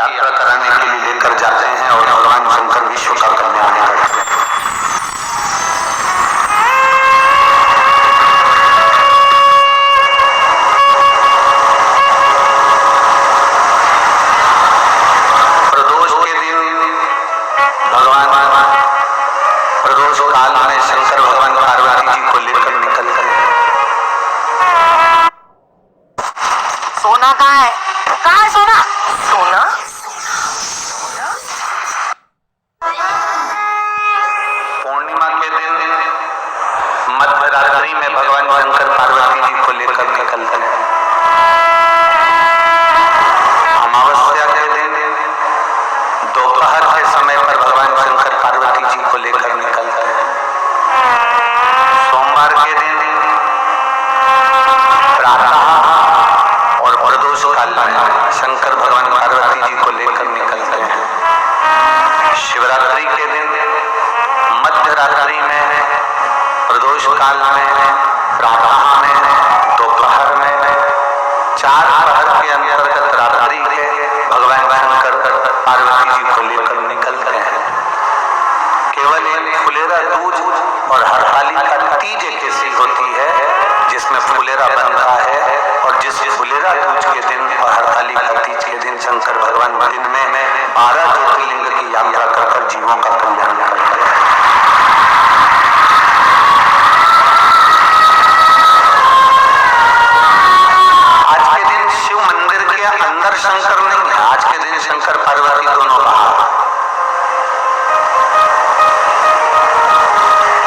यात्रा कराने के लिए लेकर जाते हैं और भगवान शंकर विश्व का कल्याण करते हैं। प्रदोष के दिन भगवान प्रदोष काल में शंकर भगवान पार्वती जी को लेकर निकल गए। सोना कहाँ है? कहाँ है सोना? सोना? पूर्णिमा के दिन मध्य रात्रि में भगवान शंकर पार्वती जी को लेकर निकल गए। अमावस्या के दिन दोपहर के समय पर भगवान शंकर पार्वती जी को लेकर निकल गए। सोमवार के दिन प्रातः और प्रदोष काल में शंकर भगवान पार्वती जी को लेकर निकल गए हैं। शिवरात्रि के दिन मध्य रात्रि में, प्रदोष काल में, प्रातः में, दोपहर में, 4 पहर के अंतर्गत रात्रि के भगवान शंकर पार्वती जी को लेकर निकल गए हैं। केवल एक फुलेरा दूज और हरतालिका तीज एक ऐसी होती है जिसमें फुलेरा बनता है, और जिस फुलेरा दूज के दिन और हरतालिका तीज के दिन शंकर भगवान दिन में 12 ज्योतिर्लिंग की यात्रा कर जीवों का कल्याण करते हैं। आज के दिन शिव मंदिर के अंदर शंकर नहीं है, आज के दिन शंकर पार्वती दोनों बाहर।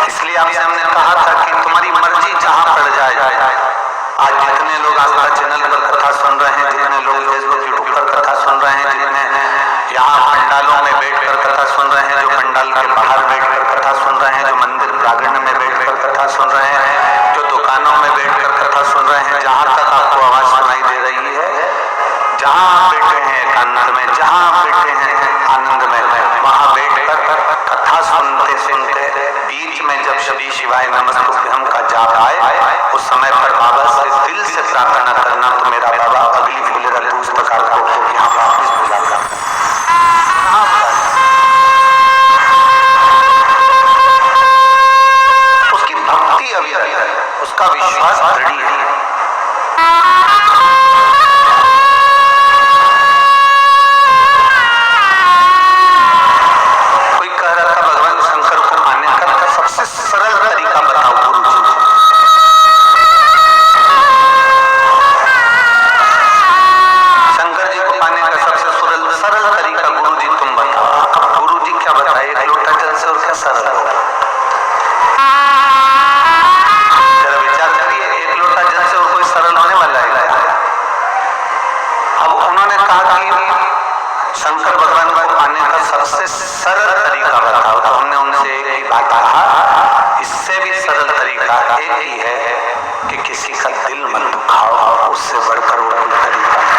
इसलिए आपसे हमने कहा था कि तुम्हारी मर्जी जहां पड़ जाए। आज जितने लोग आस्था चैनल पर कथा सुन रहे हैं, जितने लोग फेसबुक यूट्यूब पर कथा सुन रहे हैं, जितने यहाँ पंडालों में बैठकर कथा सुन रहे हैं, जो पंडाल के बाहर बैठकर कथा सुन रहे हैं, जो मंदिर प्रांगण में बैठकर कथा सुन रहे हैं, जो दुकानों में बैठकर कथा सुन रहे हैं, जहां तक आपको आवाज सुनाई दे रही है, जहां आप बैठे हैं एकांत में, जहां आप बैठे हैं आनंद में, वहां बैठकर कथा सुनते सुनते बीच में जब श्री शिवाय नमस्तुभ्यम का जाप आए, उस समय पर बाबा से दिल से प्रार्थना करना तो मेरा बाबा अगली फुलेरा दूज तक आपको यहाँ वापिस बुला कर उसकी भक्ति अभी है, उसका विश्वास दृढ़ है। कोई कह रहा था भगवान शंकर को पाने का सबसे सरल तरीका बताओ गुरु जी। शंकर जी को पाने का सबसे सरल तरीका गुरु जी तुम बताओ। गुरु जी क्या बताए? एक लोटा जल से और क्या सरल होगा? जरा विचार करिए, एक लोटा जल से और कोई सरल होने वाला है? अब उन्होंने कहा कि शंकर भगवान को पाने का सबसे सरल तरीका बताओ, तो हमने उनसे एक ही बात कहा, इससे भी सरल तरीका एक ही है कि किसी का दिल मत दुखाओ, उससे बढ़कर वो कोई तरीका नहीं।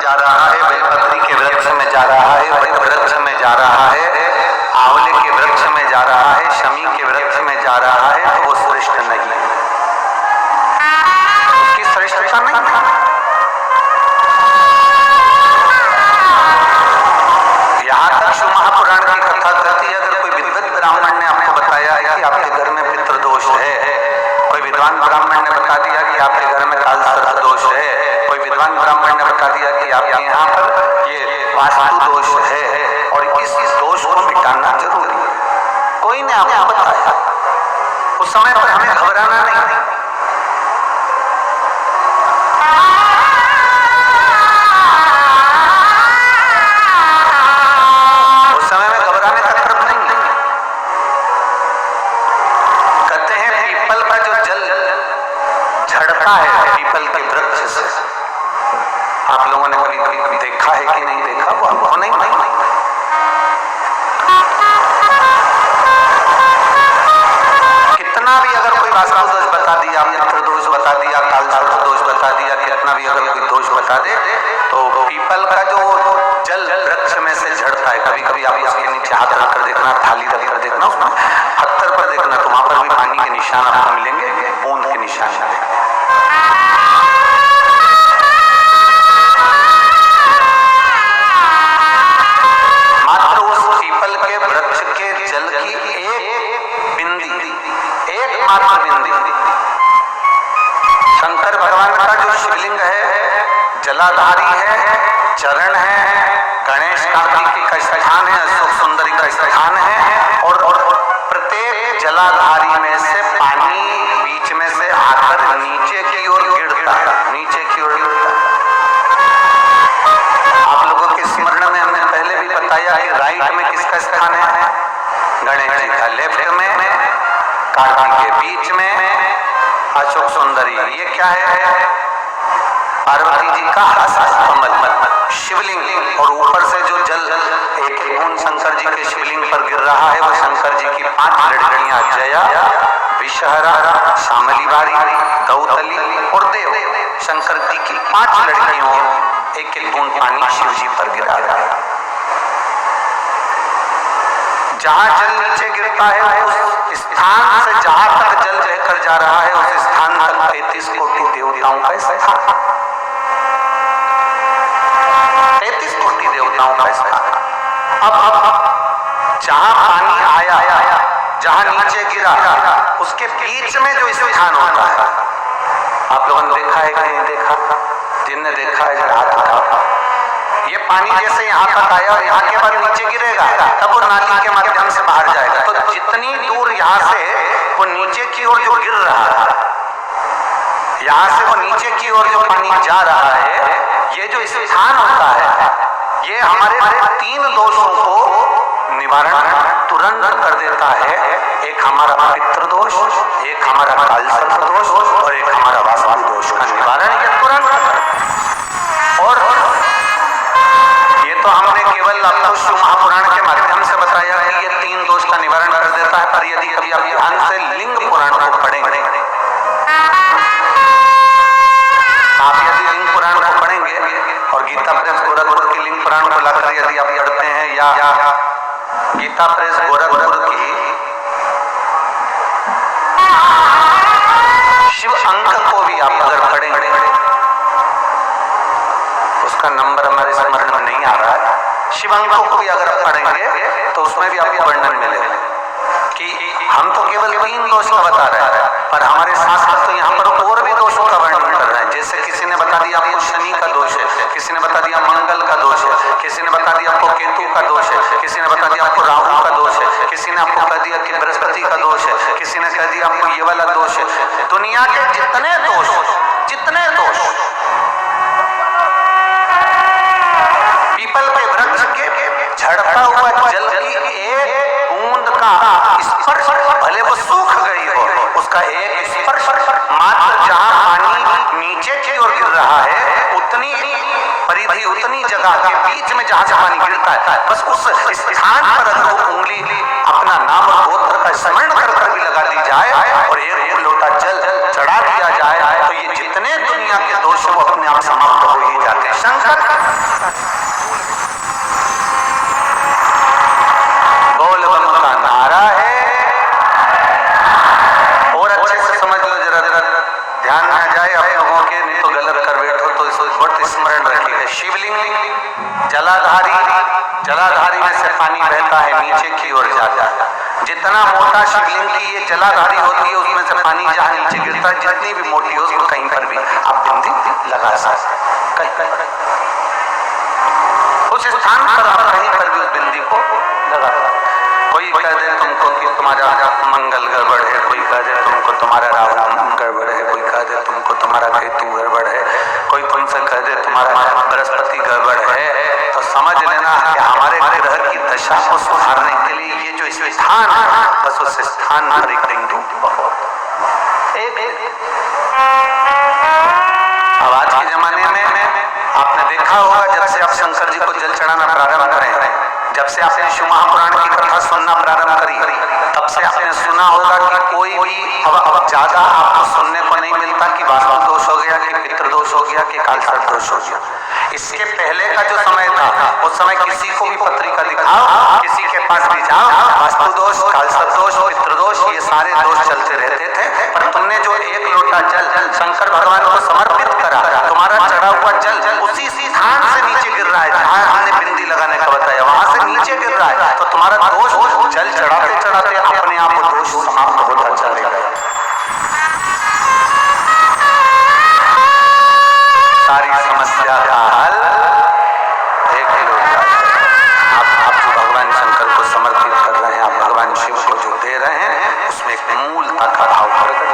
जा रहा है, बेलपत्री के वृक्ष में जा रहा है, वृक्ष में जा रहा है, आंवले के वृक्ष में जा रहा है, शमी के वृक्ष में जा रहा है, तो वो श्रेष्ठ नहीं है, उसकी श्रेष्ठता नहीं है। यहाँ तक शिव महापुराण की कथा कहती है, अगर कोई विद्वत ब्राह्मण ने आपको बताया है कि आपके घर में पितृदोष है, कोई विद्वान ब्राह्मण ने बता दिया कि आपके घर में काल सर्प दोष है, कोई विद्वान ब्राह्मण ने बता दिया कि आपके यहाँ पर ये वास्तु दोष है और इस दोष को मिटाना जरूरी है, कोई ने आपको बताया, उस समय पर हमें घबराना नहीं। उस समय में घबराने का क्रम नहीं है। कहते हैं पीपल का जो जल झड़ता है पीपल के वृक्ष से, आप लोगों ने कभी देखा है कि नहीं देखा, वो अनुभव नहीं। कितना भी अगर कोई वास्तु दोष बता दिया, मित्र दोष बता दिया, काल सर्प दोष बता दिया, कितना भी अगर कोई दोष बता दे, तो पीपल का जो जल वृक्ष में से झड़ता है, कभी कभी आप उसके नीचे हाथ रखकर देखना, थाली रखकर देखना, उसमें पत्थर पर देखना, तो वहां पर भी पानी के निशान आपको मिलेंगे, बूंद के निशान मिलेंगे। मात्र उस पीपल के वृक्ष के जल की एक बिंदी, एकमात्र बिंदी, शंकर भगवान का जो शिवलिंग है, जलाधारी है, चरण है, गणेश कार्तिकी का स्थान है, अशोक सुंदरी का स्थान है, और प्रत्येक जलाधारी में से पानी बीच में से आकर नीचे की ओर गिरता है, नीचे की ओर गिरता है। आप लोगों के स्मरण में हमने पहले भी बताया है, राइट में किसका स्थान है, गणेश जी का, लेफ्ट में कार्तिक के, बीच में अशोक सुंदरी, ये क्या है, पार्वती जी का कमल शिवलिंग, और ऊपर से जो जल एक बूंद शंकर जी के शिवलिंग पर गिर रहा है, वो शंकर जी की 5 लड़कियां, जया, विषहरा, शामलीवारी, दौतली और देव, शंकर जी की 5 लड़कियों, एक एक बूंद पानी शिव जी पर गिरा रहा है। जहां जल नीचे गिरता है उस स्थान से जहां तक जल बहकर जा रहा है, उस स्थान तक 33 कोटि देवताओं का स्थान, 33 कोटि देवताओं का स्थान। अब जहां पानी आया, जहां नीचे गिरा, उसके बीच में जो स्थान होता है, आप लोगों ने देखा है कि नहीं देखा, जिनने देखा है जरा हाथ उठाओ। ये पानी जैसे यहाँ तक आया और यहाँ के बाद नीचे गिरेगा, तब वो नाली के माध्यम से बाहर जाएगा, तो जितनी दूर यहाँ से वो नीचे की ओर जो गिर रहा है, यहाँ से वो नीचे की ओर जो पानी जा रहा है, ये जो स्थान होता है, ये हमारे 3 दोषों को निवारण तुरंत कर देता है। एक हमारा पितृदोष, एक हमारा काल सर्प दोष और एक हमारा वास्तु दोष का निवारण ये तुरंत कर। और ये तो हमने केवल आपको शिव महापुराण के माध्यम से बताया कि ये 3 दोष का निवारण कर देता है, पर यदि कभी आप ध्यान से लिंग पुराण को पढ़ेंगे, आप यदि लिंग पुराण को पढ़ेंगे और गीता प्रेस गोरखपुर की लिंग पुराण को लाकर यदि आप पढ़ते हैं, या गीता प्रेस गोरखपुर की शिव अंक को भी आप अगर पढ़ेंगे, उसका नंबर हमारे स्मरण में नहीं आ रहा है, शिव अंक को भी अगर आप पढ़ेंगे तो उसमें भी आपको वर्णन मिलेगा कि हम तो केवल 3 दोष का बता रहे हैं, पर हमारे शास्त्र तो यहाँ पर और भी दोषों का वर्णन कर रहे हैं। जैसे किसी ने बता दिया आपको शनि का दोष है, किसी ने बता दिया मंगल का दोष है, किसी ने बता दिया आपको केतु का दोष है, किसी ने बता दिया आपको राहु का दोष है, किसी ने आपको कह दिया कि बृहस्पति का दोष है, किसी ने कह दिया आपको ये वाला दोष है। दुनिया के जितने दोष पीपल के वृक्ष के झड़ता हुआ जल की एक बूंद का स्पर्श, भले वो सूख गई हो, उसका एक स्पर्श मात्र जहां पानी नीचे की ओर गिर रहा है, उतनी परिधि, उतनी जगह के बीच में जहां से पानी गिरता है, बस उस स्थान पर अगर वो उंगली अपना नाम और गोत्र का स्मरण कर भी लगा दी जाए और एक लोटा जल चढ़ा दिया जाए, तो ये जितने दुनिया के दोष वो अपने आप समाप्त। समाप्त हो ही जाते हैं। शंकर बहुत स्मरण रखिएगा। शिवलिंग जलाधारी में से पानी बहता है, नीचे की ओर जाता है। जितना मोटा शिवलिंग की ये जलाधारी होती है, उसमें से पानी जहाँ नीचे गिरता है, जितनी भी मोटी हो उसको कहीं पर भी आप बिंदी लगा सकते हैं। उस स्थान पर आप कहीं पर भी उस बिंदी को लगा सकते। कोई कह दे तुमको कि तुम्हारा मंगल गड़बड़ है, कोई कह दे तुमको तुम्हारा राहु गड़बड़ है, कोई कह दे तुमको तुम्हारा केतु गड़बड़ है, कोई तुमसे कह दे तुम्हारा बृहस्पति गड़बड़ है, तो समझ लेना कि हमारे ग्रह की दशा को सुधारने के लिए ये जो स्थान है, बस उस स्थान पर एक बिंदु अब आज के जमाने में आपने देखा होगा, जब से आप शंकर जी को जल चढ़ाना प्रारंभ करें, जब से आपने शिव महापुराण की कथा सुनना प्रारंभ करी, तब से आपने सुना होगा कि कोई भी अब ज्यादा आपको सुनने को नहीं मिलता कि वास्तु दोष हो गया, कि पितृदोष हो गया, कि कालसर्प दोष हो गया। इसके पहले का जो समय था, उस समय किसी को भी पत्रिका दिखाओ, किसी के पास भी जाओ, वास्तु दोष, कालसर्प दोष, पितृदोष, ये सारे दोष चलते रहते थे। पर तुमने जो एक लोटा जल शंकर भगवान को समर्पित करा, तुम्हारा चढ़ा हुआ जल उसी स्थान से नीचे गिर रहा है जहाँ हमने बिंदी लगाने का बताया, वहां से नीचे गिर रहा है, तो तुम्हारा दोष जल चढ़ाते चढ़ाते अपने आप वो दोष समाप्त होता चलेगा। सारी समस्या का हल एक लोटा। आप जो भगवान शंकर को समर्पित कर रहे हैं, आप भगवान शिव को जो दे रहे हैं, उसमें एक मूलता का भाव प्रकट